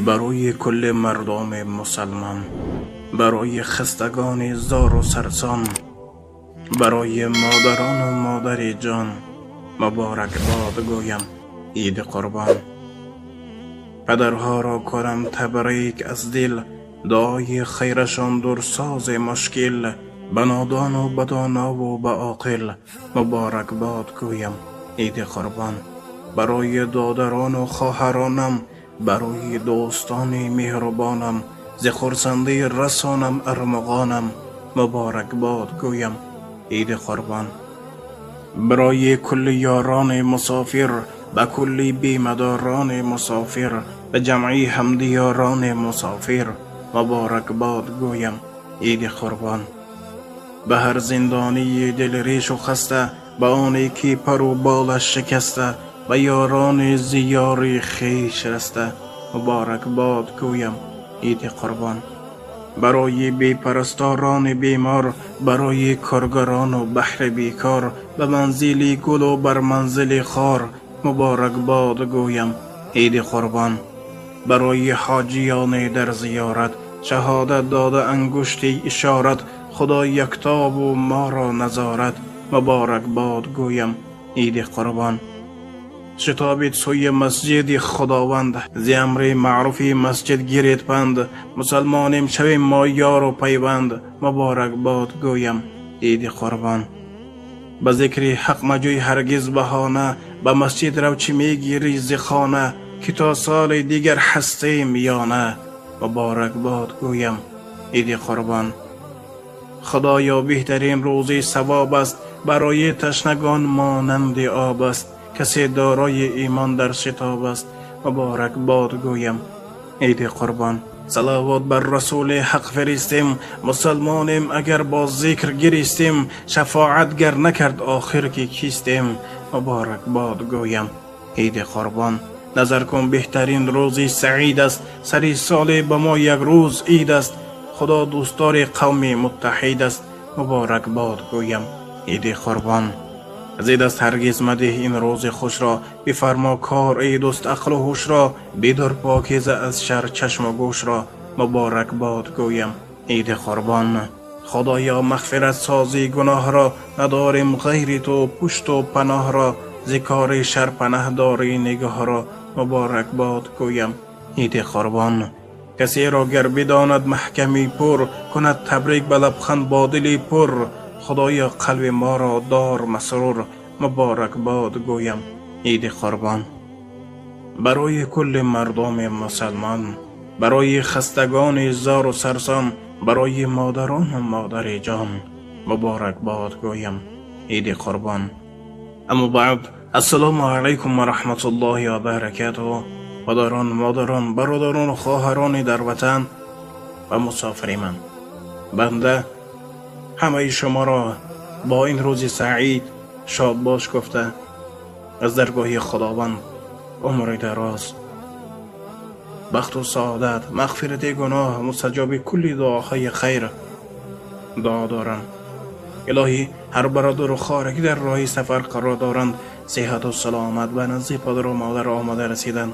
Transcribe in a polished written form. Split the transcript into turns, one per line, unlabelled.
برای کل مردم مسلمان، برای خستگان زار و سرسان، برای مادران و مادر جان، مبارک باد گویم عید قربان. پدرها را کنم تبریک از دل، دعای خیرشان در ساز مشکل. به نادان و به دانا و به عاقل، مبارک باد گویم عید قربان. برای دادران و خواهرانم، برای دوستان مهربانم، ز خرسندی رسانم ارمغانم، مبارک باد گویم عید قربان. برای کل یاران مسافر، به کل بیمداران مسافر، به جمعی همدیاران مسافر، مبارک باد گویم عید قربان. به هر زندانی دل ریش و خسته، به آنی که پر و بالش شکسته، به یاران زیار خویش رسته، مبارک باد گویم عید قربان. برای بی پرستاران بیمار، برای کارگران و بحر بیکار، به منزل گل و بر منزل خار، مبارک باد گویم عید قربان. برای حاجیان در زیارت، شهادت داده انگشتی اشارت، خدا یکتا و ما را نظارت، مبارک باد گویم عید قربان. شتابید سوی مسجد خداوند، ز امر معروف مسجد گیرید پند، مسلمانیم شویم ما یار و پیوند، مبارک باد گویم عید قربان. به ذکر حق مجوی هرگز بهانه، به مسجد رو چی میگیری ز خانه، که تا سال دیگر هستیم یا نه، مبارک باد گویم عید قربان. خدایا بهترین روزی ثواب است، برای تشنگان مانند آب است، کسی دارای ایمان در شتاب است، مبارک باد گویم عید قربان. صلوات بر رسول حق فرستیم، مسلمانیم اگر با ذکر گریستیم، شفاعت گر نکرد آخر که کیستیم، مبارک باد گویم عید قربان. نظر کن بهترین روزی سعید است، سری سال به ما یک روز عید است، خدا دوستدار قوم متحد است، مبارک باد گویم عید قربان. زید است هرگز مده این روز خوش را، بفرما کار ای دوست عقل و هوش را، بدار پاکیزه از شر چشم و گوش را، مبارک باد گویم عید قربان. خدایا مغفرت سازی گناه را، نداریم غیر تو پشت و پناه را، ز کار شر پناه داری نگاه را، مبارک باد گویم عید قربان. کسی را گر بداند محکمی پر، کند تبریک به لبخند با دلی پر، خدایا قلب ما را دار مسرور، مبارک باد گویم عید قربان. برای کل مردم مسلمان، برای خستگان زار و سرسان، برای مادران و مادر جان، مبارک باد گویم عید قربان. اما بعد، السلام علیکم و رحمت الله و برکاته. پدران، مادران، برادران و خواهران در وطن و مسافر من، بنده همه شما را با این روز سعید شاد باش گفته، از درگاه خداوند عمر دراز، بخت و سعادت، مغفرت گناه، مستجاب کلی دعاهای خیر دعا دارم. الهی هر برادر و خواهر که در راه سفر قرار دارند، صحت و سلامت به نزد پدر و مادر آمده رسیدند،